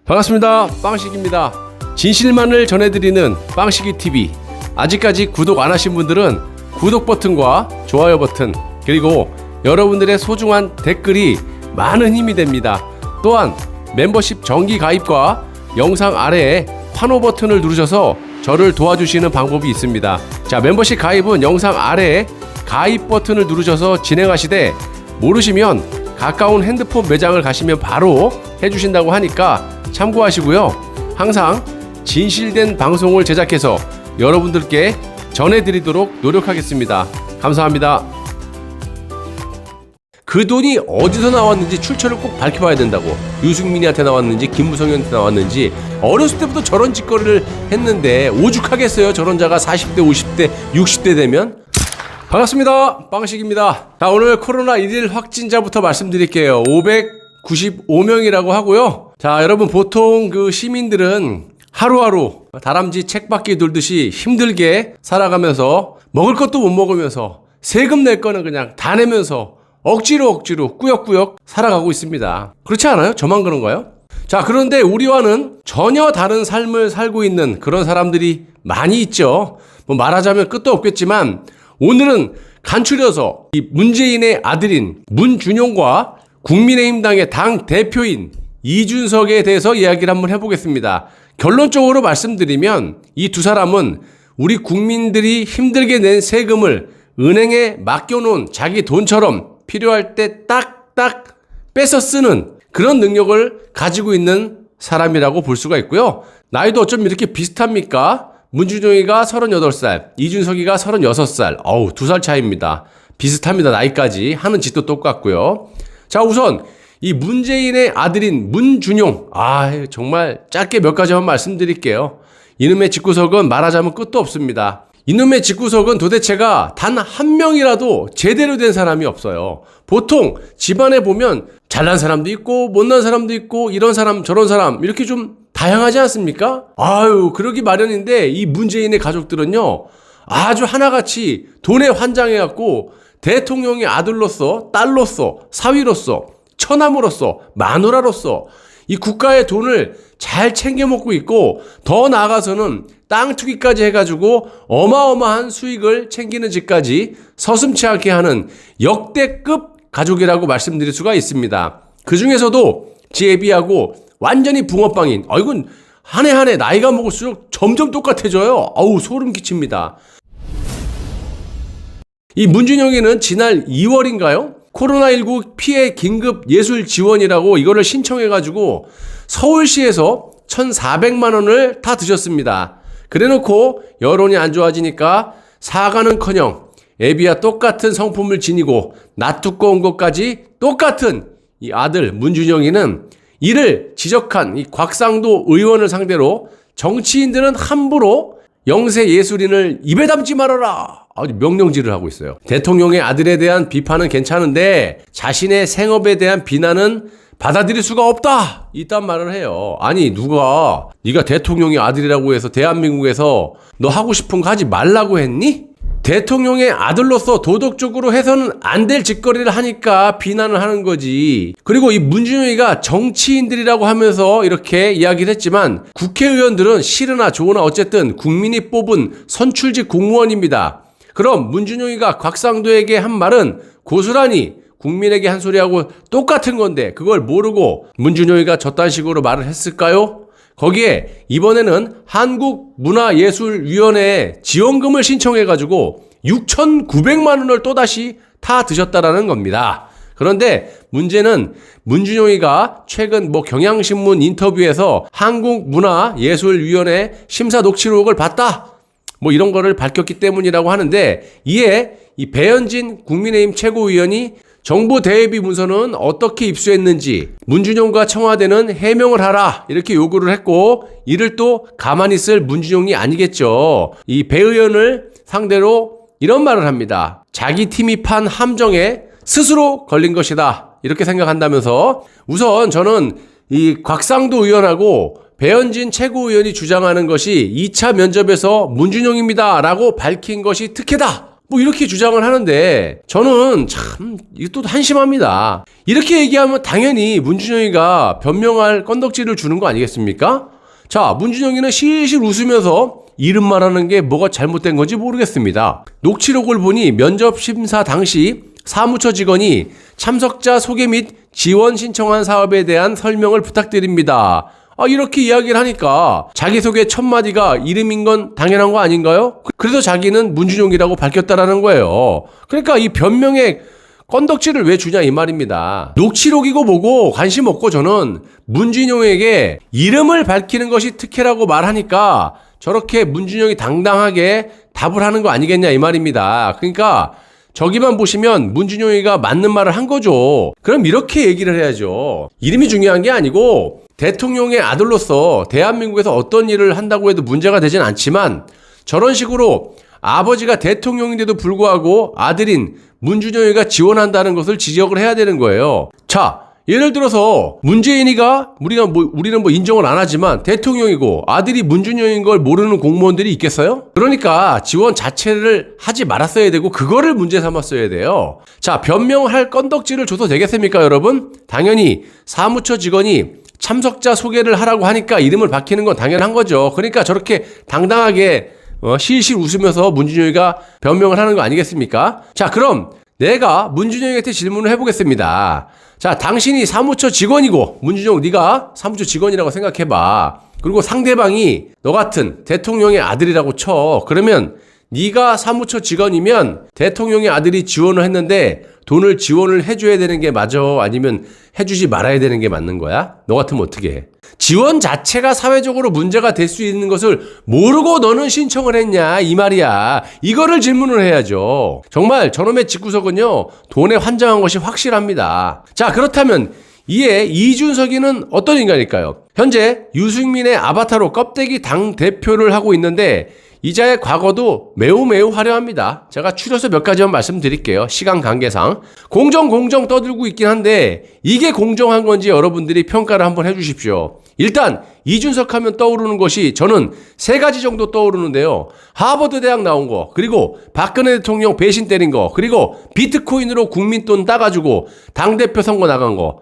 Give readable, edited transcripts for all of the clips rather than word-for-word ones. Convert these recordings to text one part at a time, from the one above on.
반갑습니다. 빵식입니다. 진실만을 전해드리는 빵식이TV. 아직까지 구독 안 하신 분들은 구독 버튼과 좋아요 버튼, 그리고 여러분들의 소중한 댓글이 많은 힘이 됩니다. 또한 멤버십 정기 가입과 영상 아래에 환호 버튼을 누르셔서 저를 도와주시는 방법이 있습니다. 자, 멤버십 가입은 영상 아래에 가입 버튼을 누르셔서 진행하시되, 모르시면 가까운 핸드폰 매장을 가시면 바로 해주신다고 하니까 참고하시고요. 항상 진실된 방송을 제작해서 여러분들께 전해드리도록 노력하겠습니다. 감사합니다. 그 돈이 어디서 나왔는지 출처를 꼭 밝혀봐야 된다고. 유승민이한테 나왔는지 김무성이한테 나왔는지. 어렸을 때부터 저런 짓거리를 했는데 오죽하겠어요, 저런 자가 40대 50대 60대 되면. 반갑습니다. 빵식입니다. 자, 오늘 코로나 1일 확진자부터 말씀드릴게요. 595명이라고 하고요. 자, 여러분, 보통 그 시민들은 하루하루 다람쥐 책받기 돌듯이 힘들게 살아가면서 먹을 것도 못 먹으면서 세금 낼 거는 그냥 다 내면서 억지로 꾸역꾸역 살아가고 있습니다. 그렇지 않아요? 저만 그런가요? 자, 그런데 우리와는 전혀 다른 삶을 살고 있는 그런 사람들이 많이 있죠. 뭐 말하자면 끝도 없겠지만, 오늘은 간추려서 이 문재인의 아들인 문준용과 국민의힘당의 당 대표인 이준석에 대해서 이야기를 한번 해보겠습니다. 결론적으로 말씀드리면 이 두 사람은 우리 국민들이 힘들게 낸 세금을 은행에 맡겨놓은 자기 돈처럼 필요할 때 딱딱 뺏어 쓰는 그런 능력을 가지고 있는 사람이라고 볼 수가 있고요. 나이도 어쩜 이렇게 비슷합니까? 문준용이가 38살, 이준석이가 36살. 어우, 2살 차이입니다. 비슷합니다. 나이까지. 하는 짓도 똑같고요. 자, 우선 이 문재인의 아들인 문준용. 정말 짧게 몇 가지만 말씀드릴게요. 이놈의 집구석은 말하자면 끝도 없습니다. 이놈의 집구석은 도대체가 단 한 명이라도 제대로 된 사람이 없어요. 보통 집안에 보면 잘난 사람도 있고 못난 사람도 있고 이런 사람 저런 사람 이렇게 좀 다양하지 않습니까? 그러기 마련인데 이 문재인의 가족들은요, 아주 하나같이 돈에 환장해갖고 대통령의 아들로서, 딸로서, 사위로서, 처남으로서, 마누라로서 이 국가의 돈을 잘 챙겨 먹고 있고, 더 나아가서는 땅 투기까지 해가지고 어마어마한 수익을 챙기는 짓까지 서슴지 않게 하는 역대급 가족이라고 말씀드릴 수가 있습니다. 그 중에서도 제비하고 완전히 붕어빵인, 이건 한 해 나이가 먹을수록 점점 똑같아져요. 소름 끼칩니다. 이 문준용이는 지난 2월인가요? 코로나19 피해 긴급 예술 지원이라고 이거를 신청해가지고 서울시에서 1,400만 원을 다 드셨습니다. 그래놓고 여론이 안 좋아지니까 사과는커녕 애비와 똑같은 성품을 지니고 낯두꺼운 것까지 똑같은 이 아들 문준용이는 이를 지적한 이 곽상도 의원을 상대로 정치인들은 함부로 영세 예술인을 입에 담지 말아라, 아주 명령질을 하고 있어요. 대통령의 아들에 대한 비판은 괜찮은데 자신의 생업에 대한 비난은 받아들일 수가 없다, 이딴 말을 해요. 누가 네가 대통령의 아들이라고 해서 대한민국에서 너 하고 싶은 거 하지 말라고 했니? 대통령의 아들로서 도덕적으로 해서는 안 될 짓거리를 하니까 비난을 하는 거지. 그리고 이 문준용이가 정치인들이라고 하면서 이렇게 이야기를 했지만, 국회의원들은 싫으나 좋으나 어쨌든 국민이 뽑은 선출직 공무원입니다. 그럼 문준용이가 곽상도에게 한 말은 고스란히 국민에게 한 소리하고 똑같은 건데, 그걸 모르고 문준용이가 저딴 식으로 말을 했을까요? 거기에 이번에는 한국문화예술위원회에 지원금을 신청해가지고 6,900만 원을 또다시 다 드셨다라는 겁니다. 그런데 문제는 문준용이가 최근 경향신문 인터뷰에서 한국문화예술위원회 심사 녹취록을 봤다, 이런 거를 밝혔기 때문이라고 하는데, 이에 이 배현진 국민의힘 최고위원이 정부 대외비 문서는 어떻게 입수했는지 문준용과 청와대는 해명을 하라, 이렇게 요구를 했고, 이를 또 가만히 있을 문준용이 아니겠죠. 이 배 의원을 상대로 이런 말을 합니다. 자기 팀이 판 함정에 스스로 걸린 것이다, 이렇게 생각한다면서, 우선 저는 이 곽상도 의원하고 배현진 최고위원이 주장하는 것이 2차 면접에서 문준용입니다 라고 밝힌 것이 특혜다, 뭐 이렇게 주장을 하는데 저는 참 이게 또 한심합니다. 이렇게 얘기하면 당연히 문준영이가 변명할 건덕지를 주는 거 아니겠습니까? 자, 문준영이는 실실 웃으면서 이름 말하는 게 뭐가 잘못된 건지 모르겠습니다. 녹취록을 보니 면접 심사 당시 사무처 직원이 참석자 소개 및 지원 신청한 사업에 대한 설명을 부탁드립니다. 이렇게 이야기를 하니까 자기소개 첫 마디가 이름인 건 당연한 거 아닌가요? 그래서 자기는 문준용이라고 밝혔다라는 거예요. 그러니까 이 변명에 건덕지를 왜 주냐 이 말입니다. 녹취록이고 뭐고 관심 없고 저는 문준용에게 이름을 밝히는 것이 특혜라고 말하니까 저렇게 문준용이 당당하게 답을 하는 거 아니겠냐 이 말입니다. 그러니까 저기만 보시면 문준용이가 맞는 말을 한 거죠. 그럼 이렇게 얘기를 해야죠. 이름이 중요한 게 아니고 대통령의 아들로서 대한민국에서 어떤 일을 한다고 해도 문제가 되진 않지만 저런 식으로 아버지가 대통령인데도 불구하고 아들인 문준영이가 지원한다는 것을 지적을 해야 되는 거예요. 자, 예를 들어서 문재인이가 우리는 인정을 안 하지만 대통령이고 아들이 문준영인 걸 모르는 공무원들이 있겠어요? 그러니까 지원 자체를 하지 말았어야 되고 그거를 문제 삼았어야 돼요. 자, 변명할 건덕지를 줘도 되겠습니까, 여러분? 당연히 사무처 직원이 참석자 소개를 하라고 하니까 이름을 밝히는 건 당연한 거죠. 그러니까 저렇게 당당하게 실실 웃으면서 문준영이가 변명을 하는 거 아니겠습니까? 자, 그럼 내가 문준영이한테 질문을 해보겠습니다. 자, 당신이 사무처 직원이고 문준영 네가 사무처 직원이라고 생각해봐. 그리고 상대방이 너 같은 대통령의 아들이라고 쳐. 그러면 네가 사무처 직원이면 대통령의 아들이 지원을 했는데 돈을 지원을 해줘야 되는 게 맞아? 아니면 해주지 말아야 되는 게 맞는 거야? 너 같으면 어떻게 해? 지원 자체가 사회적으로 문제가 될 수 있는 것을 모르고 너는 신청을 했냐 이 말이야. 이거를 질문을 해야죠. 정말 저놈의 집구석은요 돈에 환장한 것이 확실합니다. 자, 그렇다면 이에 이준석이는 어떤 인간일까요? 현재 유승민의 아바타로 껍데기 당대표를 하고 있는데 이자의 과거도 매우 화려합니다. 제가 추려서 몇 가지만 말씀드릴게요. 시간 관계상. 공정 떠들고 있긴 한데 이게 공정한 건지 여러분들이 평가를 한번 해주십시오. 일단 이준석 하면 떠오르는 것이 저는 세 가지 정도 떠오르는데요. 하버드 대학 나온 거, 그리고 박근혜 대통령 배신 때린 거, 그리고 비트코인으로 국민 돈 따가지고 당대표 선거 나간 거.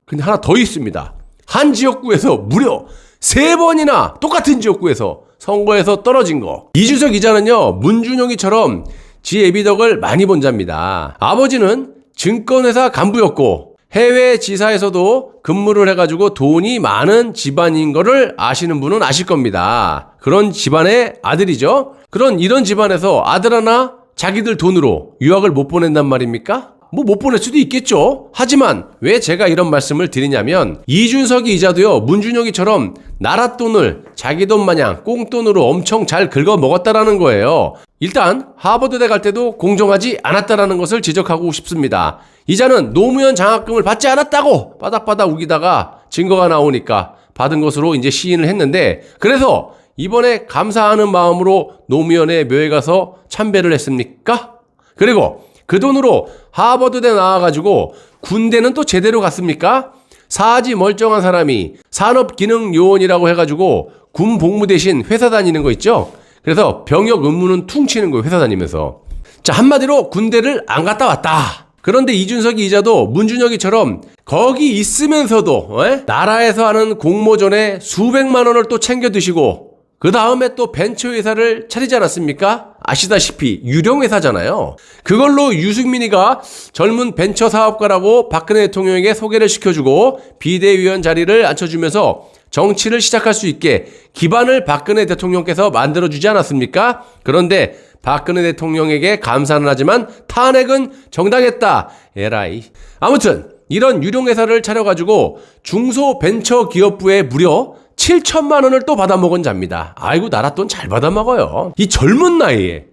근데 하나 더 있습니다. 한 지역구에서 무려 3번이나 똑같은 지역구에서 선거에서 떨어진 거. 이준석 기자는요 문준영이처럼 지 애비덕을 많이 본 자입니다. 아버지는 증권회사 간부였고 해외 지사에서도 근무를 해가지고 돈이 많은 집안인 거를 아시는 분은 아실 겁니다. 그런 집안의 아들이죠. 이런 집안에서 아들 하나 자기들 돈으로 유학을 못 보낸단 말입니까? 못 보낼 수도 있겠죠. 하지만 왜 제가 이런 말씀을 드리냐면 이준석이 이자도요 문준영이처럼 나라 돈을 자기 돈 마냥 꽁돈으로 엄청 잘 긁어 먹었다라는 거예요. 일단 하버드대 갈 때도 공정하지 않았다라는 것을 지적하고 싶습니다. 이자는 노무현 장학금을 받지 않았다고 바닥바닥 우기다가 증거가 나오니까 받은 것으로 이제 시인을 했는데, 그래서 이번에 감사하는 마음으로 노무현의 묘에 가서 참배를 했습니까? 그리고 그 돈으로 하버드대 나와가지고 군대는 또 제대로 갔습니까? 사지 멀쩡한 사람이 산업기능요원이라고 해가지고 군 복무 대신 회사 다니는 거 있죠? 그래서 병역 의무는 퉁치는 거예요, 회사 다니면서. 자, 한마디로 군대를 안 갔다 왔다. 그런데 이준석이 이자도 문준영이처럼 거기 있으면서도 나라에서 하는 공모전에 수백만 원을 또 챙겨 드시고 그 다음에 또 벤처회사를 차리지 않았습니까? 아시다시피 유령회사잖아요. 그걸로 유승민이가 젊은 벤처 사업가라고 박근혜 대통령에게 소개를 시켜주고 비대위원 자리를 앉혀주면서 정치를 시작할 수 있게 기반을 박근혜 대통령께서 만들어주지 않았습니까? 그런데 박근혜 대통령에게 감사는 하지만 탄핵은 정당했다. 에라이. 아무튼 이런 유령회사를 차려가지고 중소벤처기업부에 무려 7천만 원을 또 받아먹은 자입니다. 아이고, 나라 돈 잘 받아먹어요. 이 젊은 나이에.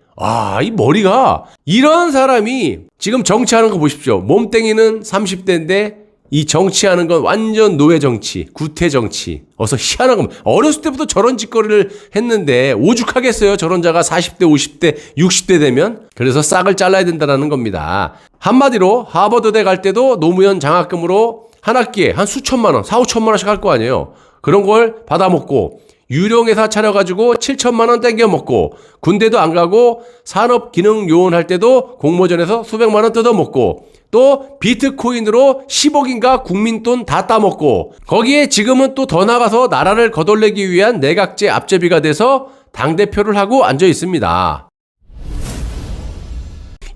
이 머리가. 이런 사람이 지금 정치하는 거 보십시오. 몸땡이는 30대인데 이 정치하는 건 완전 노예 정치, 구태 정치. 어서 희한한 겁니다. 어렸을 때부터 저런 짓거리를 했는데 오죽하겠어요. 저런 자가 40대, 50대, 60대 되면. 그래서 싹을 잘라야 된다는 겁니다. 한마디로 하버드대 갈 때도 노무현 장학금으로 한 학기에 한 수천만 원, 4, 5천만 원씩 할 거 아니에요. 그런 걸 받아먹고 유령회사 차려가지고 7천만 원 땡겨 먹고 군대도 안 가고 산업기능요원 할 때도 공모전에서 수백만 원 뜯어먹고 또 비트코인으로 10억인가 국민돈 다 따먹고 거기에 지금은 또 더 나가서 나라를 거덜내기 위한 내각제 앞제비가 돼서 당대표를 하고 앉아 있습니다.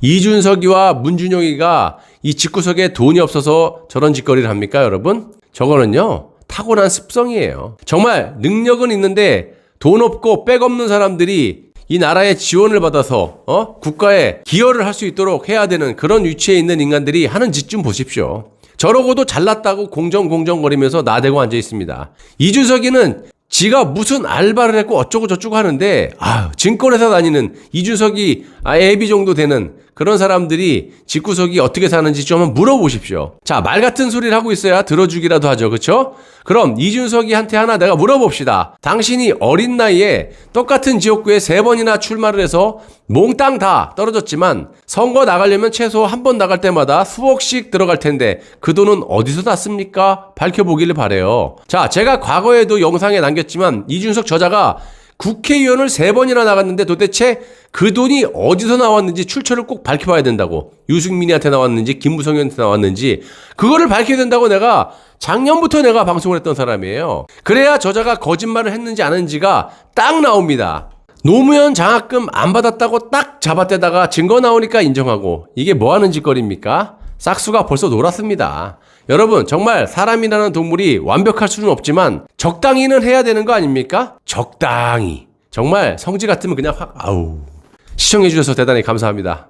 이준석이와 문준영이가 이 집구석에 돈이 없어서 저런 짓거리를 합니까, 여러분? 저거는요, 타고난 습성이에요. 정말 능력은 있는데 돈 없고 백 없는 사람들이 이 나라의 지원을 받아서 국가에 기여를 할 수 있도록 해야 되는 그런 위치에 있는 인간들이 하는 짓 좀 보십시오. 저러고도 잘났다고 공정거리면서 나대고 앉아 있습니다. 이준석이는 지가 무슨 알바를 했고 어쩌고 저쩌고 하는데 증권회사 다니는 이준석이 애비 정도 되는 그런 사람들이 집구석이 어떻게 사는지 좀 한번 물어보십시오. 자, 말 같은 소리를 하고 있어야 들어주기라도 하죠. 그쵸? 그럼 이준석이한테 하나 내가 물어봅시다. 당신이 어린 나이에 똑같은 지역구에 3번이나 출마를 해서 몽땅 다 떨어졌지만 선거 나가려면 최소 한 번 나갈 때마다 수억씩 들어갈 텐데 그 돈은 어디서 났습니까? 밝혀보기를 바래요. 자, 제가 과거에도 영상에 남겼지만 이준석 저자가 국회의원을 3번이나 나갔는데 도대체 그 돈이 어디서 나왔는지 출처를 꼭 밝혀봐야 된다고. 유승민이한테 나왔는지 김무성한테 나왔는지 그거를 밝혀야 된다고 내가 작년부터 내가 방송을 했던 사람이에요. 그래야 저자가 거짓말을 했는지 안 했는지가 딱 나옵니다. 노무현 장학금 안 받았다고 딱 잡아떼다가 증거 나오니까 인정하고 이게 뭐 하는 짓거리입니까? 싹수가 벌써 놀았습니다. 여러분, 정말 사람이라는 동물이 완벽할 수는 없지만 적당히는 해야 되는 거 아닙니까? 적당히. 정말 성질 같으면 그냥 확 시청해 주셔서 대단히 감사합니다.